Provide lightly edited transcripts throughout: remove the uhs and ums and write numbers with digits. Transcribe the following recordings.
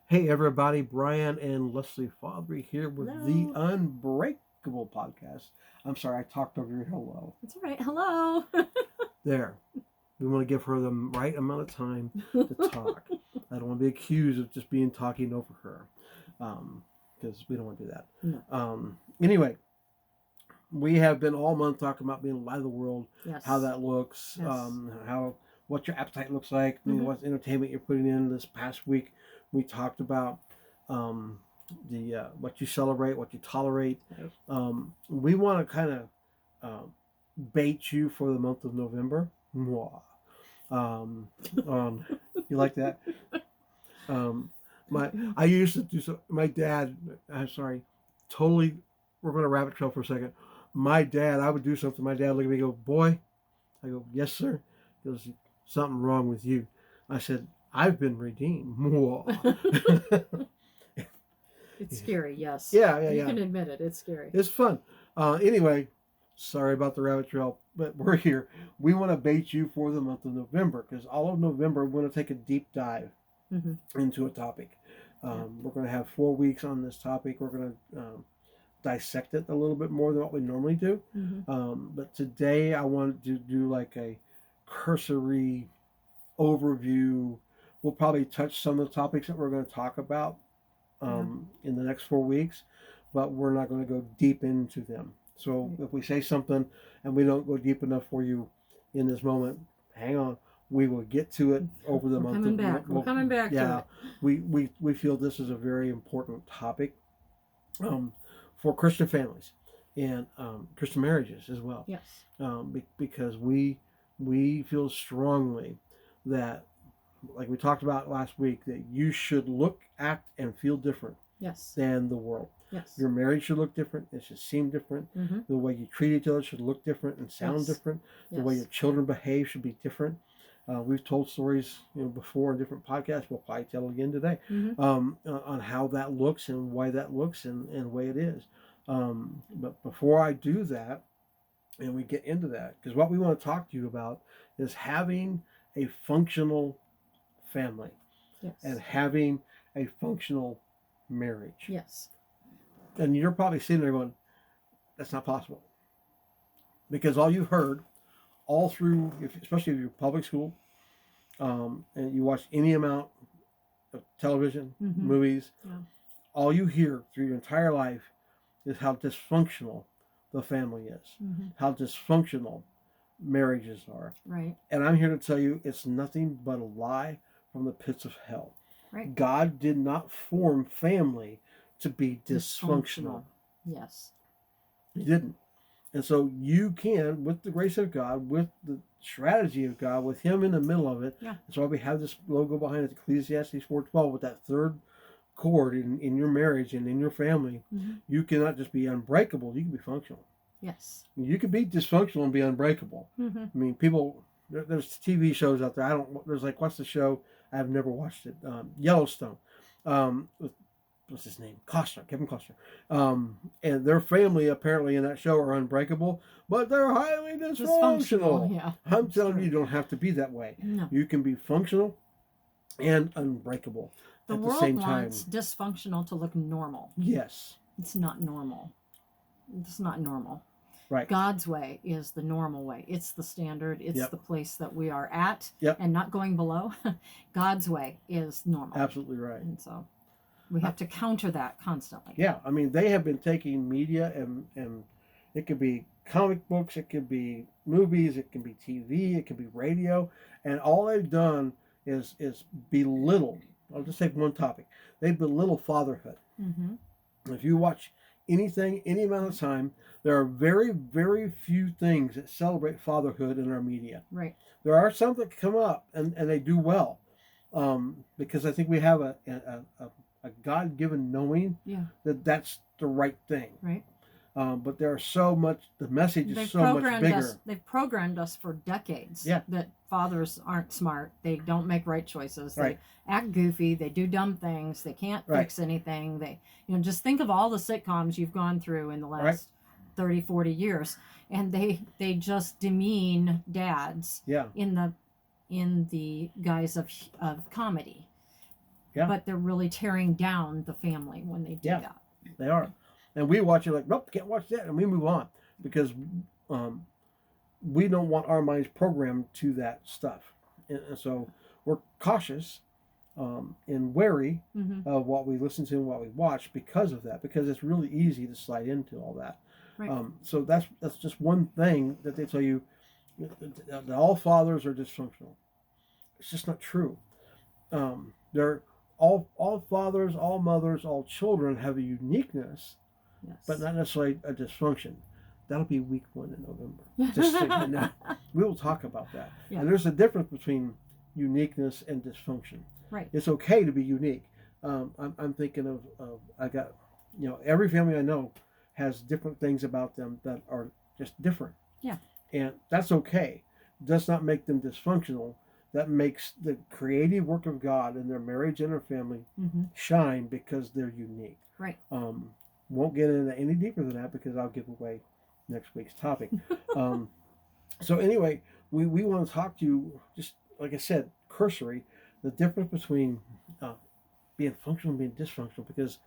Hey everybody, Brian and Leslie Fatherees here with the Hello. Unbreakable podcast. I'm sorry, I talked over your hello. It's all right. Hello. There. We want to give her the right amount of time to talk. I don't want to be accused of just being talking over her. Because we don't want to do that. No. Anyway, we have been all month talking about being light of the world, Yes. how that looks, Yes. how what your appetite looks like, what entertainment you're putting in. This past week, we talked about um, the what you celebrate, what you tolerate. Right. We want to kind of uh, bait you for the month of November. Mwah. Um, um, you like that? I used to do so. My dad. I'm sorry. Totally. We're going to rabbit trail for a second. My dad. I would do something. My dad would look at me and go, "Boy." I go, "Yes, sir." He goes, "Something wrong with you." I said, "I've been redeemed." It's scary. Yes. Yeah. You can admit it. It's scary. It's fun. Anyway, sorry about the rabbit trail, but we're here. We want to bait you for the month of November because all of November we're going to take a deep dive into a topic. We're going to have 4 weeks on this topic. We're going to dissect it a little bit more than what we normally do. But today I wanted to do like a cursory overview. We'll probably touch some of the topics that we're going to talk about in the next 4 weeks, but we're not going to go deep into them. So if we say something and we don't go deep enough for you in this moment, hang on. We will get to it over the month. We're coming back to it. We feel this is a very important topic for Christian families and Christian marriages as well. Yes. Because we feel strongly that, like we talked about last week, that you should look, act, and feel different than the world. Yes. Your marriage should look different. It should seem different. The way you treat each other should look different and sound different. The way your children behave should be different. We've told stories, before in different podcasts. We'll probably tell again today on how that looks and why that looks and the way it is. But before I do that, and we get into that, because what we want to talk to you about is having a functional family and having a functional marriage. Yes. And you're probably sitting there going, that's not possible. Because all you've heard all through, especially if you're public school, and you watch any amount of television, movies, all you hear through your entire life is how dysfunctional the family is, how dysfunctional marriages are. Right. And I'm here to tell you it's nothing but a lie from the pits of hell. Right. God did not form family to be dysfunctional. Yes. He didn't. And so you can, with the grace of God, with the strategy of God, with Him in the middle of it. Yeah. That's why we have this logo behind it, Ecclesiastes 4:12, with that third cord in your marriage and in your family. You cannot just be unbreakable. You can be functional. Yes. You can be dysfunctional and be unbreakable. I mean, people. There's TV shows out there. There's like, what's the show? I've never watched it. Yellowstone. What's his name? Kevin Costner. And their family apparently in that show are unbreakable, but they're highly dysfunctional. Yeah. I'm telling you, you don't have to be that way. No. You can be functional and unbreakable at the same time. The world wants dysfunctional to look normal. Yes. It's not normal. It's not normal. Right. God's way is the normal way. It's the standard. It's the place that we are at and not going below. God's way is normal. Absolutely right. And so we have to counter that constantly. Yeah. I mean, they have been taking media and it could be comic books, it could be movies, it can be TV, it can be radio, and all they've done is belittle. I'll just take one topic. They belittle fatherhood. If you watch anything, any amount of time, there are very, very few things that celebrate fatherhood in our media. Right. There are some that come up and they do well, because I think we have a God-given knowing that that's the right thing. Right. But there's so much, the message is so much bigger. They've programmed us for decades that fathers aren't smart. They don't make right choices. They act goofy. They do dumb things. They can't fix anything. They, just think of all the sitcoms you've gone through in the last 30, 40 years. And they just demean dads in the guise of comedy. Yeah. But they're really tearing down the family when they do that. They are. And we watch it like, nope, can't watch that. And we move on because we don't want our minds programmed to that stuff. And so we're cautious and wary of what we listen to and what we watch because of that, because it's really easy to slide into all that. Right. So that's just one thing that they tell you, that all fathers are dysfunctional. It's just not true. They're all fathers, all mothers, all children have a uniqueness, but not necessarily a dysfunction. That'll be week 1 in November. Just so you know. We will talk about that. Yeah. And there's a difference between uniqueness and dysfunction. Right. It's okay to be unique. I'm thinking of I got, every family I know has different things about them that are just different. Yeah. And that's okay. It does not make them dysfunctional. That makes the creative work of God in their marriage and their family shine because they're unique. Right. Won't get into any deeper than that because I'll give away next week's topic. So anyway, we want to talk to you, just like I said, cursory, the difference between being functional and being dysfunctional, because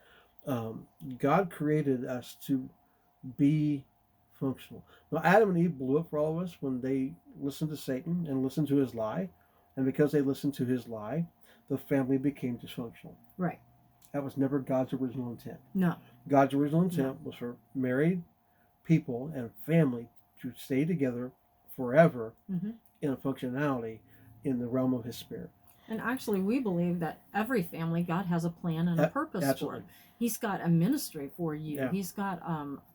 God created us to be functional. Now, Adam and Eve blew it for all of us when they listened to Satan and listened to his lie. And because they listened to his lie, the family became dysfunctional. Right. That was never God's original intent. No. God's original intent was for married people and family to stay together forever in a functionality in the realm of his spirit. And actually, we believe that every family, God has a plan and a purpose for. He's got a ministry for you. Yeah. He's got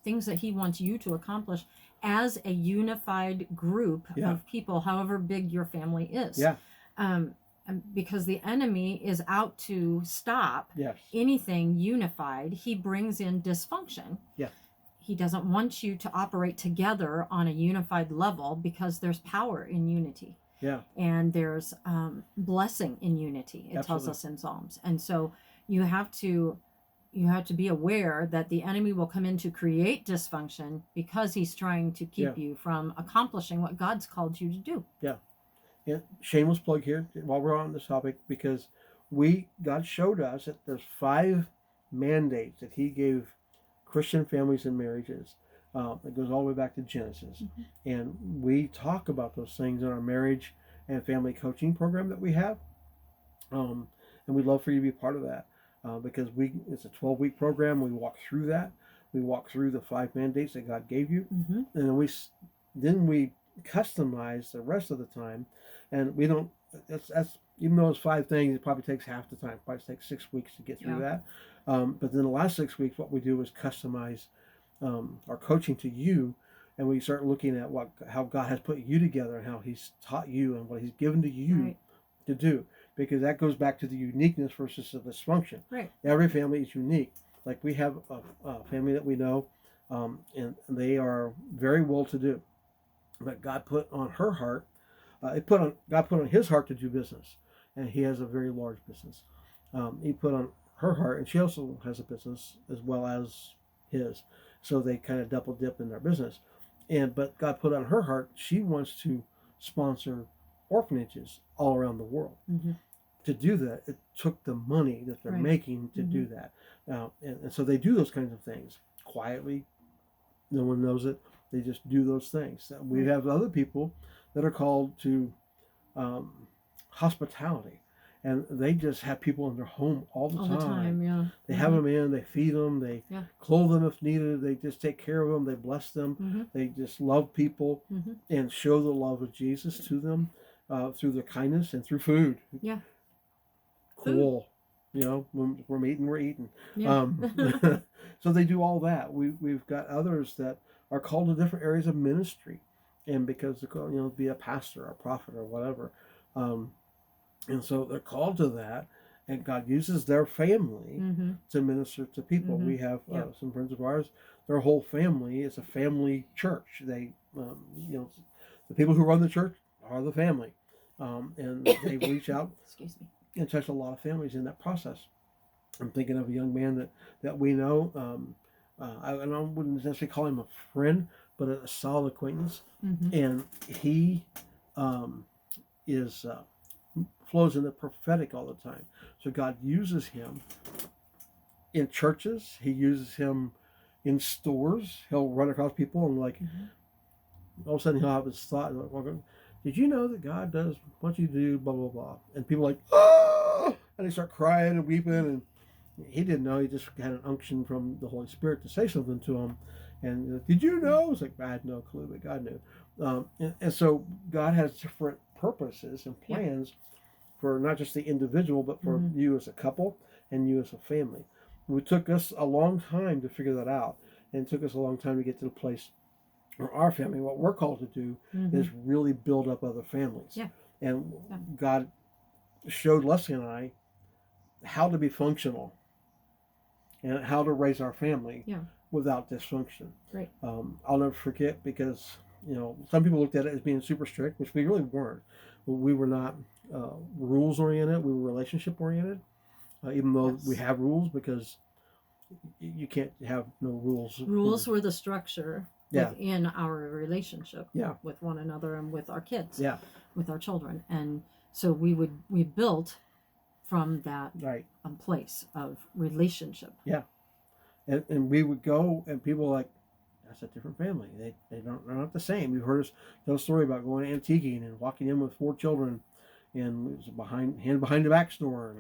things that he wants you to accomplish as a unified group of people, however big your family is. Yeah. Because the enemy is out to stop anything unified. He brings in dysfunction. Yeah. He doesn't want you to operate together on a unified level because there's power in unity. Yeah. And there's blessing in unity. It tells us in Psalms. And so you have to be aware that the enemy will come in to create dysfunction because he's trying to keep you from accomplishing what God's called you to do. Yeah. Yeah. Shameless plug here while we're on this topic, because God showed us that there's 5 mandates that he gave Christian families and marriages. It goes all the way back to Genesis. And we talk about those things in our marriage and family coaching program that we have. And we'd love for you to be part of that. Because it's a 12-week program. We walk through that. We walk through the 5 mandates that God gave you, and then we customize the rest of the time. And we don't. That's even though it's 5 things, it probably takes half the time. It probably takes 6 weeks to get through that. But then the last 6 weeks, what we do is customize our coaching to you, and we start looking at how God has put you together and how He's taught you and what He's given to you to do. Because that goes back to the uniqueness versus the dysfunction. Right. Every family is unique. Like we have a family that we know, and they are very well-to-do. But God put on her heart, God put on his heart to do business, and he has a very large business. He put on her heart, and she also has a business as well as his. So they kind of double dip in their business. But God put on her heart, she wants to sponsor orphanages all around the world. To do that, it took the money that they're making to do that. And so they do those kinds of things quietly. No one knows it. They just do those things. We have other people that are called to hospitality, and they just have people in their home all the time. They have them in, they feed them, they clothe them if needed, they just take care of them, they bless them, they just love people and show the love of Jesus to them through their kindness and through food. Yeah. Cool. When we're eating. Yeah. So they do all that. We've got others that are called to different areas of ministry, and because they're called, be a pastor or a prophet or whatever. And so they're called to that, and God uses their family to minister to people. We have some friends of ours, their whole family is a family church. They, the people who run the church are the family. And they reach out and touch a lot of families in that process. I'm thinking of a young man that we know. I wouldn't necessarily call him a friend, but a solid acquaintance. And he is flows in the prophetic all the time. So God uses him in churches. He uses him in stores. He'll run across people and like, all of a sudden he'll have this thought, like, did you know that God does want you to do blah, blah, blah? And people are like, oh! And they start crying and weeping. And he didn't know. He just had an unction from the Holy Spirit to say something to him. And did you know? It's like, I had no clue, but God knew. And so God has different purposes and plans for not just the individual, but for you as a couple and you as a family. It took us a long time to figure that out. And it took us a long time to get to the place where our family, what we're called to do is really build up other families. Yeah. And God showed Leslie and I how to be functional and how to raise our family without dysfunction. Right. I'll never forget, because some people looked at it as being super strict, which we really weren't. We were not rules oriented. We were relationship oriented, even though we have rules, because you can't have no rules. Rules were the structure within our relationship with one another and with our kids, with our children. And so we built from that place of relationship. Yeah. And we would go, and people were like, that's a different family. They're not the same. You've heard us tell a story about going antiquing and walking in with 4 children, and it was behind the back store,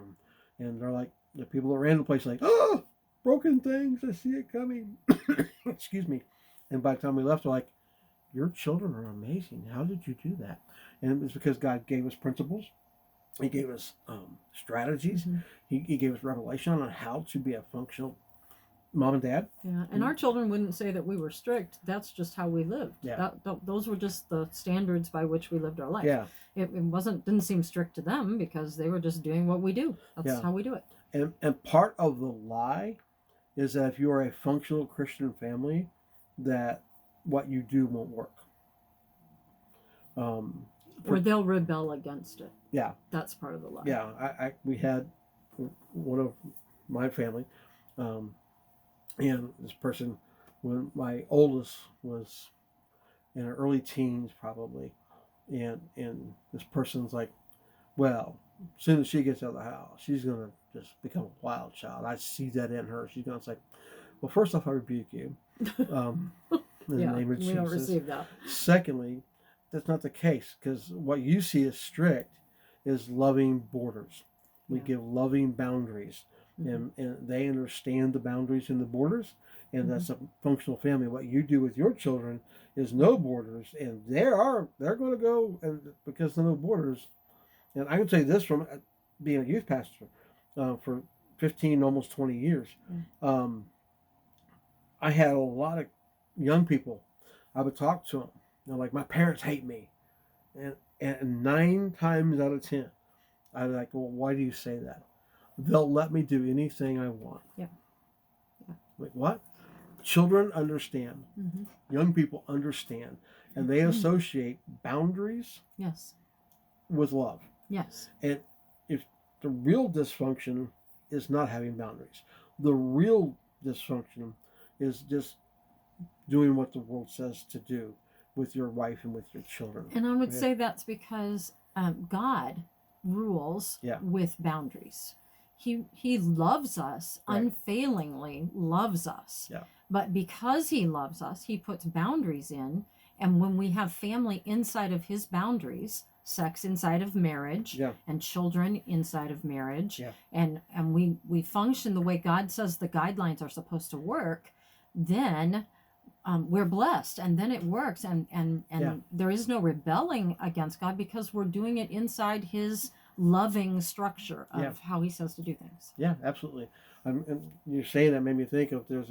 and they're like, the people that ran the place like, oh, broken things, I see it coming. Excuse me. And by the time we left, they're like, your children are amazing. How did you do that? And it was because God gave us principles. He gave us strategies. He gave us revelation on how to be a functional mom and dad. Yeah, and our children wouldn't say that we were strict. That's just how we lived. Yeah. Those were just the standards by which we lived our life. Yeah. It didn't seem strict to them, because they were just doing what we do. That's how we do it. And part of the lie is that if you are a functional Christian family, that what you do won't work. Or they'll rebel against it. Yeah. That's part of the lie. Yeah. We had one of my family, and this person, when my oldest was in her early teens probably, and this person's like, well, as soon as she gets out of the house, she's going to just become a wild child. I see that in her. She's going to say, well, first off, I rebuke you. In the name of Jesus. We don't receive that. Secondly, that's not the case, because what you see as strict is loving borders. We give loving boundaries, and they understand the boundaries and the borders, and that's a functional family. What you do with your children is no borders, and they're going to go, and because of no borders. And I can say this from being a youth pastor for 15, almost 20 years. I had a lot of young people. I would talk to them. They're like, my parents hate me. And 9 times out of 10, I'd be like, well, why do you say that? They'll let me do anything I want. Yeah. Like, what? Children understand. Young people understand. And they associate boundaries with love. Yes. And if the real dysfunction is not having boundaries, the real dysfunction is just doing what the world says to do with your wife and with your children. And I would say that's because God rules with boundaries. He loves us, unfailingly loves us. Yeah. But because he loves us, he puts boundaries in. And when we have family inside of his boundaries, sex inside of marriage, and children inside of marriage, and we function the way God says the guidelines are supposed to work, then we're blessed, and then it works, and there is no rebelling against God, because we're doing it inside his loving structure of how he says to do things. Yeah, absolutely. And you're saying that made me think of, there's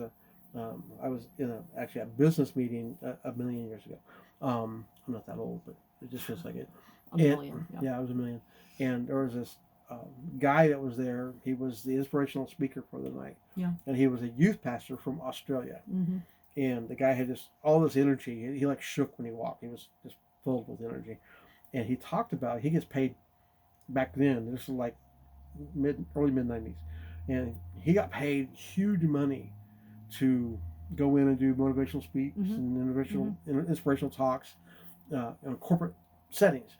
I was in a business meeting a million years ago. I'm not that old, but it just feels like it. A million. Yeah, I was a million. And there was this guy that was there. He was the inspirational speaker for the night. Yeah. And he was a youth pastor from Australia. And the guy had just all this energy. He like shook when he walked. He was just filled with energy. And he talked about, he gets paid back then. This was like early mid 90s. And he got paid huge money to go in and do motivational speaks and inspirational talks in corporate settings.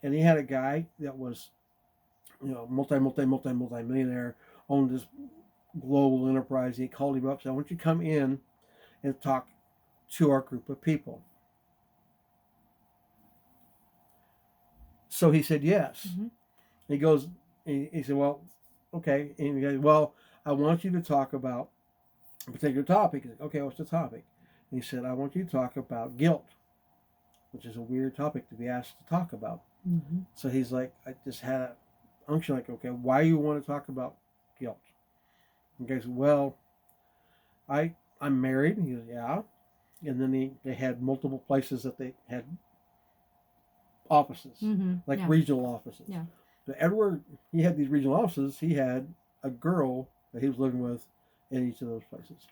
And he had a guy that was multi-millionaire, owned this global enterprise. He called him up, said, I want you to come in and talk to our group of people. So he said yes. He goes, he said, well, okay. And he goes, well, I want you to talk about a particular topic. He said, okay, what's the topic? And he said, I want you to talk about guilt, which is a weird topic to be asked to talk about. So he's like, I just had an unction, like, okay, why do you want to talk about guilt? And he goes, well, I'm married. And he goes, yeah. And then they had multiple places that they had offices, like regional offices. Yeah. So everywhere he had these regional offices, he had a girl that he was living with in each of those places.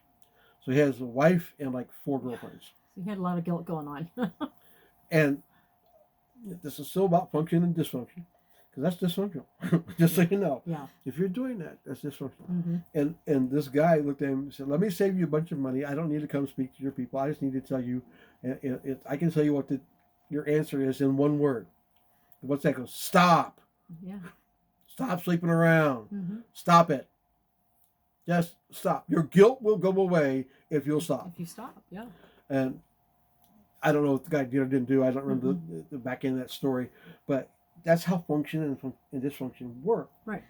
So he has a wife and like 4 girlfriends. So he had a lot of guilt going on. And this is still about function and dysfunction, because that's dysfunctional. Just so you know. Yeah. If you're doing that, that's dysfunctional. And this guy looked at him and said, let me save you a bunch of money. I don't need to come speak to your people. I just need to tell you, I can tell you what your answer is in one word. What's that? Goes, stop. Yeah. Stop sleeping around. Stop it. Just stop. Your guilt will go away if you'll stop. If you stop, yeah. And I don't know what the guy did or didn't do. I don't remember the back end of that story. But that's how function and dysfunction work. Right.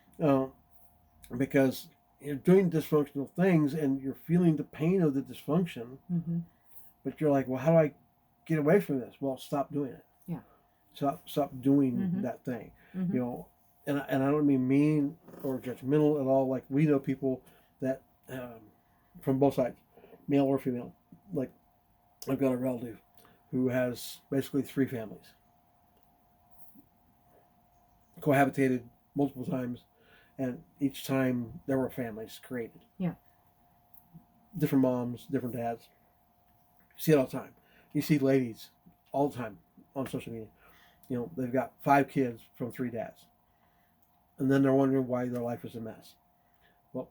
Because you're doing dysfunctional things and you're feeling the pain of the dysfunction. But you're like, well, how do I get away from this? Well, stop doing it. Yeah. Stop doing that thing. You know, and I don't mean or judgmental at all. Like, we know people that from both sides, male or female. Like, I've got a relative who has basically 3 families, cohabitated multiple times, and each time there were families created. Yeah. Different moms, different dads. You see it all the time. You see ladies all the time on social media. You know, they've got 5 kids from 3 dads. And then they're wondering why their life is a mess. Well,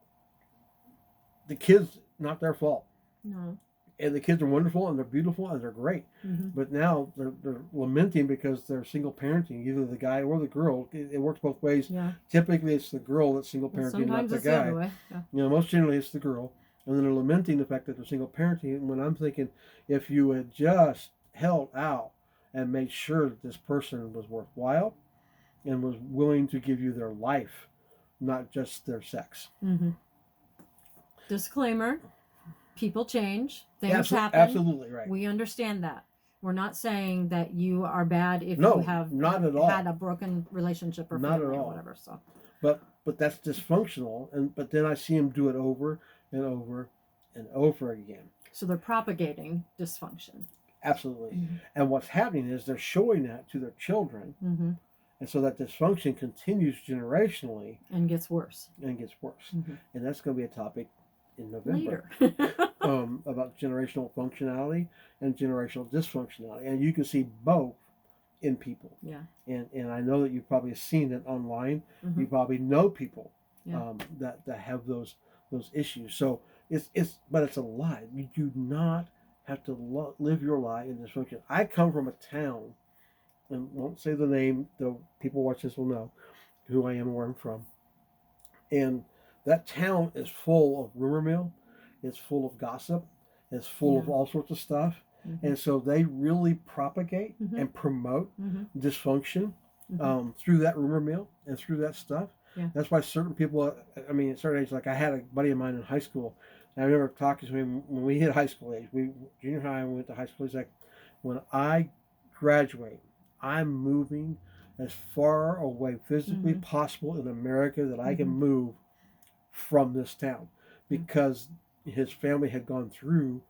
the kids, not their fault. No. And the kids are wonderful and they're beautiful and they're great. But now they're lamenting because they're single parenting, either the guy or the girl. It works both ways. Yeah. Typically it's the girl that's single parenting, not the guy. The other way. Yeah. You know, most generally it's the girl. And then they're lamenting the fact that they're single parenting. When I'm thinking, if you had just held out and made sure that this person was worthwhile and was willing to give you their life, not just their sex. Disclaimer, people change, things happen. Absolutely right. We understand that. We're not saying that you are bad if No, you have not at all. had a broken relationship or Not family at or all. whatever. So, but that's dysfunctional, but then I see him do it over and over and over again. So they're propagating dysfunction. Absolutely. And what's happening is they're showing that to their children. And so that dysfunction continues generationally. And gets worse. And that's going to be a topic in November. Later. About generational functionality and generational dysfunctionality. And you can see both in people. Yeah. And I know that you've probably seen it online. You probably know people that have those issues. So but it's a lie. You do not have to live your life in dysfunction. I come from a town, and won't say the name, though people watch this will know who I am and where I'm from. And that town is full of rumor mill. It's full of gossip. It's full of all sorts of stuff. And so they really propagate and promote dysfunction through that rumor mill and through that stuff. Yeah. That's why certain people, I mean, at certain age, like I had a buddy of mine in high school, and I remember talking to him when we hit high school age. Junior high, we went to high school. He's like, when I graduate, I'm moving as far away physically possible in America that I can move from this town, because his family had gone through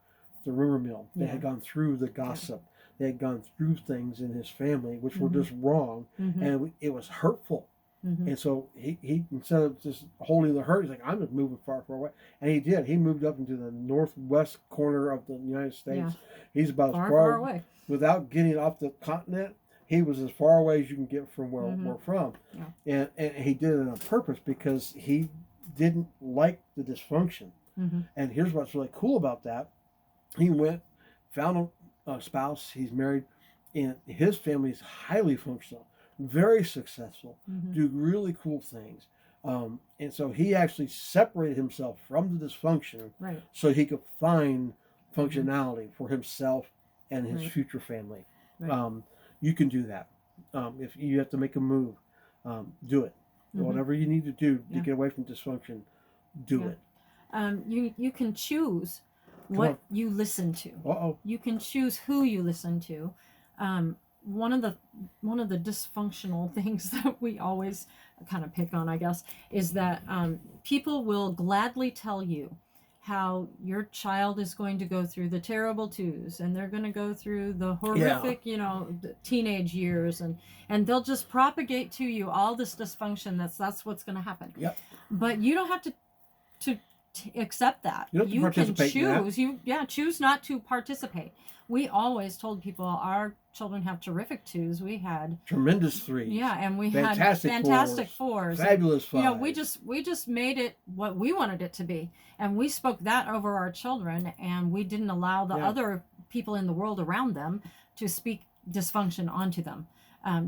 the rumor mill. They had gone through the gossip. They had gone through things in his family which were just wrong, and it was hurtful. And so he instead of just holding the hurt, he's like, I'm just moving far, far away. And he did. He moved up into the northwest corner of the United States. He's about as far away. Without getting off the continent, he was as far away as you can get from where we're from. And he did it on purpose because he didn't like the dysfunction. And here's what's really cool about that. He went, found a spouse, he's married, and his family is highly functional. very successful, do really cool things. And so he actually separated himself from the dysfunction so he could find functionality for himself and his future family. You can do that. If you have to make a move, do it. Whatever you need to do to get away from dysfunction, do it. You can choose what you listen to. You can choose who you listen to. One of the dysfunctional things that we always kind of pick on, I guess, is that people will gladly tell you how your child is going to go through the terrible twos, and they're going to go through the horrific, the teenage years, and they'll just propagate to you all this dysfunction. That's what's going to happen. Yep. But you don't have to accept that. You can choose. Choose not to participate. We always told people our children have terrific twos. We had tremendous threes. Yeah, and we fantastic had fantastic fours. Fabulous fives. We just made it what we wanted it to be, and we spoke that over our children, and we didn't allow the other people in the world around them to speak dysfunction onto them.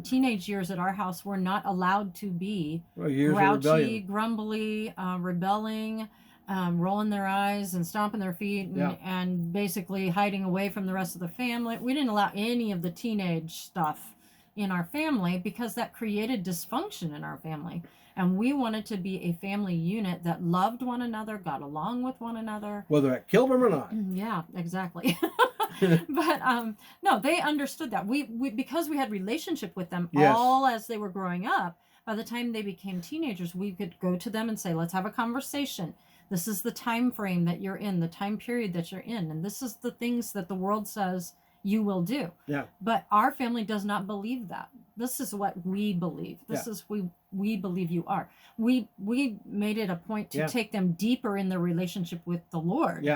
Teenage years at our house were not allowed to be grouchy, grumbly, rebelling. Rolling their eyes and stomping their feet and basically hiding away from the rest of the family. We didn't allow any of the teenage stuff in our family because that created dysfunction in our family. And we wanted to be a family unit that loved one another, got along with one another. Whether it killed them or not. Yeah, exactly. But no, they understood that. We because we had relationship with them all as they were growing up, by the time they became teenagers, we could go to them and say, let's have a conversation. This is the time frame that you're in, the time period that you're in, and this is the things that the world says you will do. Yeah. But our family does not believe that. This is what we believe. This is we believe you are. We made it a point to take them deeper in their relationship with the Lord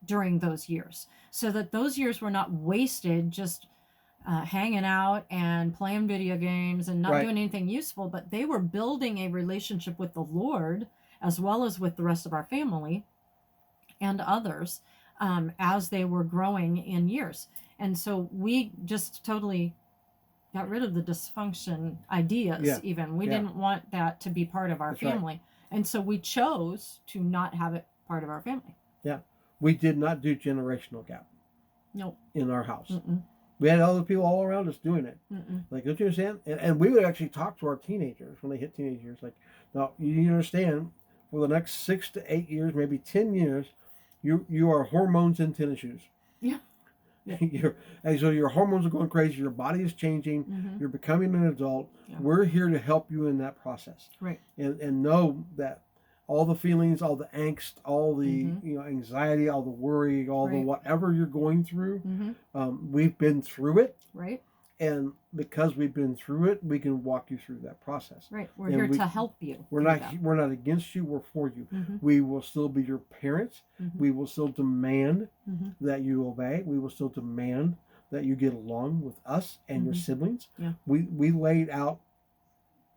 during those years, so that those years were not wasted just hanging out and playing video games and not doing anything useful, but they were building a relationship with the Lord as well as with the rest of our family and others as they were growing in years. And so we just totally got rid of the dysfunction ideas even. We didn't want that to be part of our family. Right. And so we chose to not have it part of our family. Yeah. We did not do generational gap. Nope. In our house. Mm-mm. We had other people all around us doing it. Mm-mm. Like, don't you understand? And we would actually talk to our teenagers when they hit teenage years. Like, now, you need to understand, for the next 6 to 8 years, maybe 10 years, you are hormones in tennis shoes. Yeah. And so your hormones are going crazy. Your body is changing. Mm-hmm. You're becoming an adult. Yeah. We're here to help you in that process. Right. And know that all the feelings, all the angst, all the anxiety, all the worry, all the whatever you're going through, we've been through it. Right. And because we've been through it, we can walk you through that process. Right. We're here to help you. We're not against you. We're for you. Mm-hmm. We will still be your parents. Mm-hmm. We will still demand that you obey. We will still demand that you get along with us and your siblings. Yeah. We laid out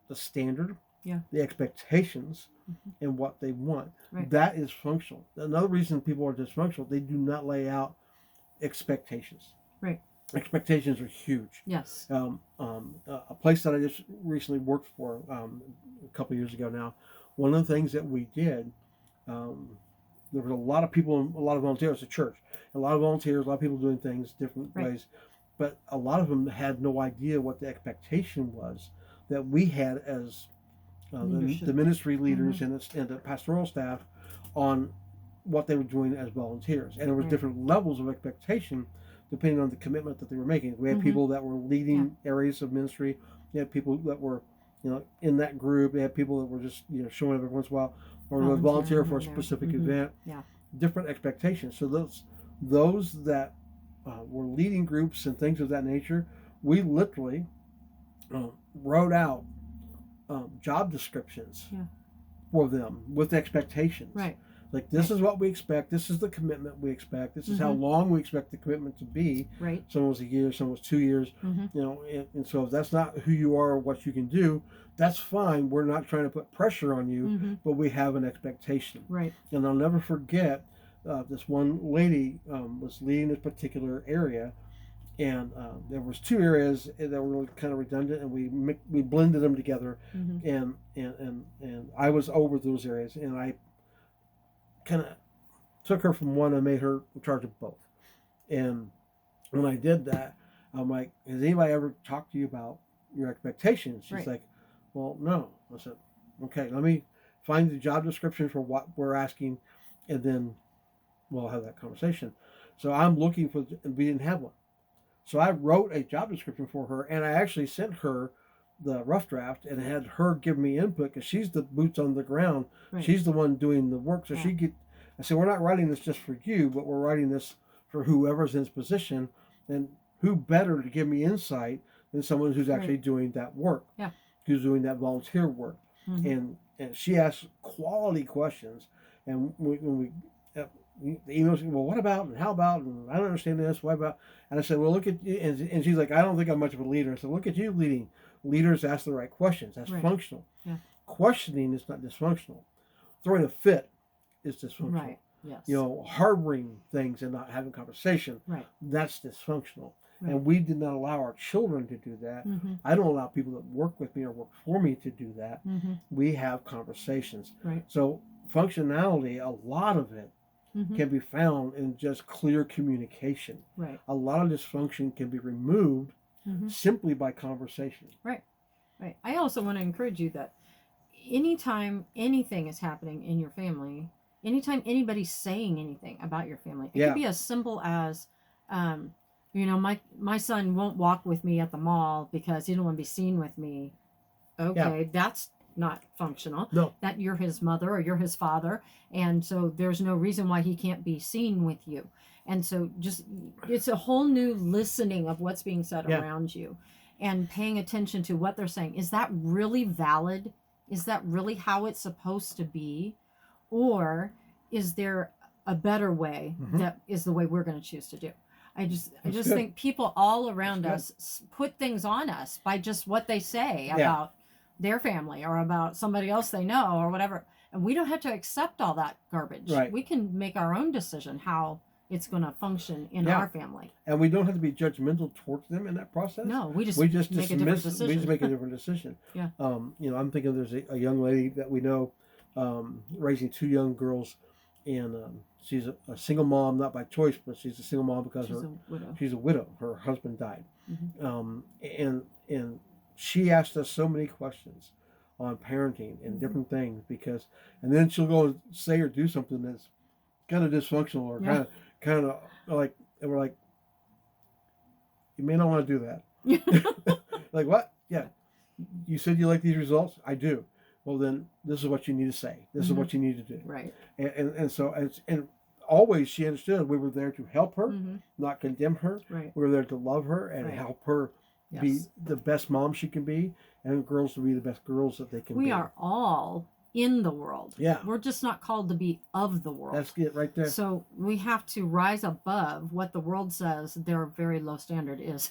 the standard, the expectations, and what they want. Right. That is functional. Another reason people are dysfunctional, they do not lay out expectations. Right. Expectations are huge. Yes. A place that I just recently worked for a couple of years ago now, one of the things that we did, there was a lot of people, a lot of volunteers at church, a lot of volunteers, a lot of people doing things different ways, but a lot of them had no idea what the expectation was that we had as the ministry leaders and the pastoral staff on what they were doing as volunteers. And there was different levels of expectation depending on the commitment that they were making. We had people that were leading areas of ministry. We had people that were, in that group. We had people that were just, showing up every once in a while, or would volunteer for a specific event. Yeah. Different expectations. So those that were leading groups and things of that nature, we literally wrote out job descriptions for them with expectations. Right. Like, this is what we expect. This is the commitment we expect. This is how long we expect the commitment to be. Right. Some was a year, some was 2 years. And so if that's not who you are or what you can do, that's fine. We're not trying to put pressure on you, but we have an expectation. Right. And I'll never forget, this one lady was leading this particular area, and there was two areas that were kind of redundant, and we blended them together, and I was over those areas, and I kind of took her from one and made her in charge of both. And when I did that, I'm like, has anybody ever talked to you about your expectations? She's like, well, no. I said, okay, let me find the job description for what we're asking, and then we'll have that conversation. So I'm looking for, and we didn't have one. So I wrote a job description for her, and I actually sent her the rough draft and had her give me input because she's the boots on the ground. She's the one doing the work. So I said, we're not writing this just for you, but we're writing this for whoever's in this position. And who better to give me insight than someone who's actually doing that work, who's doing that volunteer work. And she asked quality questions. And when we the emails, well, what about, and how about, and I don't understand this, what about? And I said, well, look at you. And she's like, I don't think I'm much of a leader. I said, look at you leading. Leaders ask the right questions. That's functional. Questioning is not dysfunctional. Throwing a fit is dysfunctional. Yes. Harboring things and not having conversation. That's dysfunctional. And we did not allow our children to do that. I don't allow people that work with me or work for me to do that. We have conversations. So functionality, a lot of it can be found in just clear communication. A lot of dysfunction can be removed simply by conversation. Right. I also want to encourage you that anytime anything is happening in your family, anytime anybody's saying anything about your family, it could be as simple as, my son won't walk with me at the mall because he don't want to be seen with me. Okay, that's not functional. No. That you're his mother or you're his father, and so there's no reason why he can't be seen with you. And so it's a whole new listening of what's being said around you and paying attention to what they're saying. Is that really valid? Is that really how it's supposed to be? Or is there a better way that is the way we're going to choose to do? I just think people all around us put things on us by just what they say about their family or about somebody else they know or whatever. And we don't have to accept all that garbage. We can make our own decision how it's going to function in our family. And we don't have to be judgmental towards them in that process. No, we just make a different decision. We just make a different decision. I'm thinking there's a young lady that we know raising two young girls, and she's a single mom, not by choice, but she's a single mom because she's a widow. Her husband died. And she asked us so many questions on parenting and different things and then she'll go say or do something that's kind of dysfunctional or kind of like, and we're like, you may not want to do that. Like, what? Yeah. You said you like these results? I do. Well, then this is what you need to say. This is what you need to do. And so always she understood we were there to help her, not condemn her. We were there to love her and help her be the best mom she can be, and girls to be the best girls that they can be. We are all in the world. We're just not called to be of the world. That's it right there. So we have to rise above what the world says their very low standard is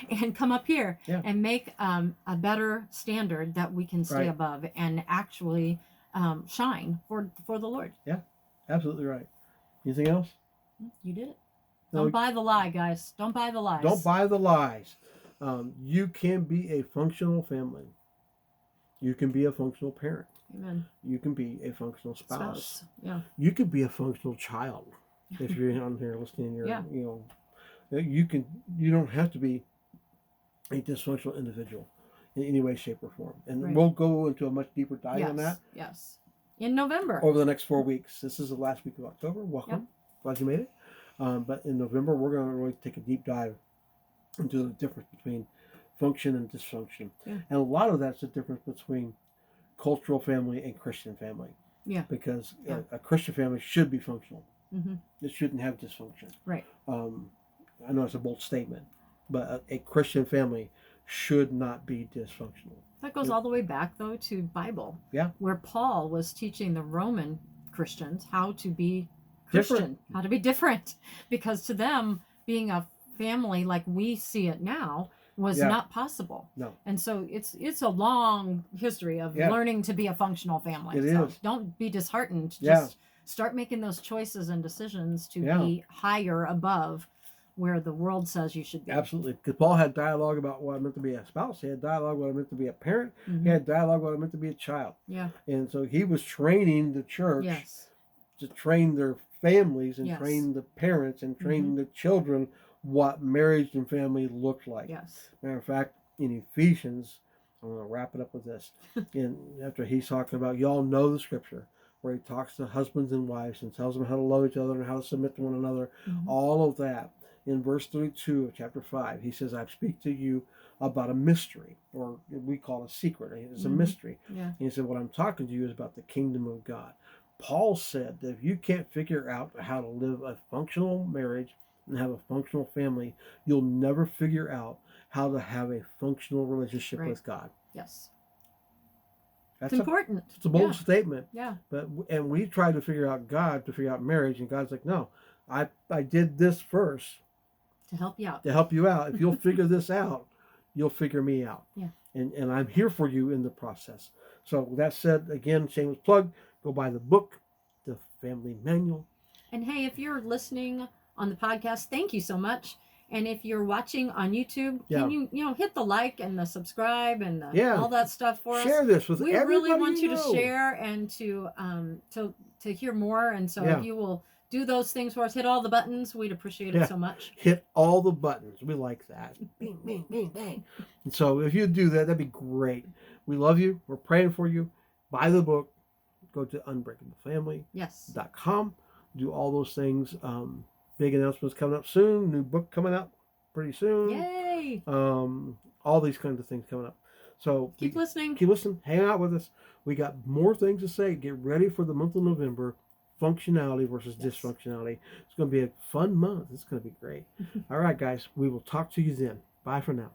and come up here and make a better standard that we can stay above and actually shine for the Lord. Yeah, absolutely right. Anything else? You did it. Don't buy the lie, guys. Don't buy the lies. Don't buy the lies. You can be a functional family. You can be a functional parent. Amen. You can be a functional spouse. Yeah. You can be a functional child. If you're on here listening, you don't have to be a dysfunctional individual in any way, shape, or form. And we'll go into a much deeper dive on that. Yes. In November. Over the next 4 weeks. This is the last week of October. Welcome. Glad you made it. But in November, we're going to really take a deep dive into the difference between function and dysfunction. And a lot of that's the difference between cultural family and Christian family. Because a Christian family should be functional. It shouldn't have dysfunction. I know it's a bold statement, but a Christian family should not be dysfunctional. That goes all the way back, though, to Bible. Where Paul was teaching the Roman Christians how to be Christian, how to be different. Because to them, being a family like we see it now was not possible. And so it's a long history of learning to be a functional family. It is. Don't be disheartened. Just start making those choices and decisions to be higher above where the world says you should be. Absolutely. Because Paul had dialogue about what it meant to be a spouse. He had dialogue what it meant to be a parent. He had dialogue what it meant to be a child. Yeah. And so he was training the church to train their families and train the parents and train the children what marriage and family looked like. Yes. Matter of fact, in Ephesians, I'm going to wrap it up with this. And after he's talking about, y'all know the scripture, where he talks to husbands and wives and tells them how to love each other and how to submit to one another, all of that. In verse 32 of chapter 5, he says, I speak to you about a mystery, or we call it a secret. It's a mystery. Yeah. And he said, what I'm talking to you is about the kingdom of God. Paul said that if you can't figure out how to live a functional marriage and have a functional family, you'll never figure out how to have a functional relationship with God. Yes. That's it's important. It's a bold statement. Yeah. And we tried to figure out God to figure out marriage, and God's like, no, I did this first. To help you out. To help you out. If you'll figure this out, you'll figure me out. Yeah. And I'm here for you in the process. So with that said, again, shameless plug, go buy the book, The Family Manual. And hey, if you're listening on the podcast, thank you so much. And if you're watching on YouTube, can you hit the like and the subscribe and all that stuff for us? Share this with everybody. We really want you to share and to hear more. And so if you will do those things for us, hit all the buttons, we'd appreciate it so much. Hit all the buttons. We like that. Bing, bing, bing, bang. And so if you do that, that'd be great. We love you. We're praying for you. Buy the book. Go to unbreakablefamily.com. Do all those things. Big announcements coming up soon. New book coming out pretty soon. Yay! All these kinds of things coming up. So keep listening. Keep listening. Hang out with us. We got more things to say. Get ready for the month of November. Functionality versus dysfunctionality. It's going to be a fun month. It's going to be great. All right, guys. We will talk to you then. Bye for now.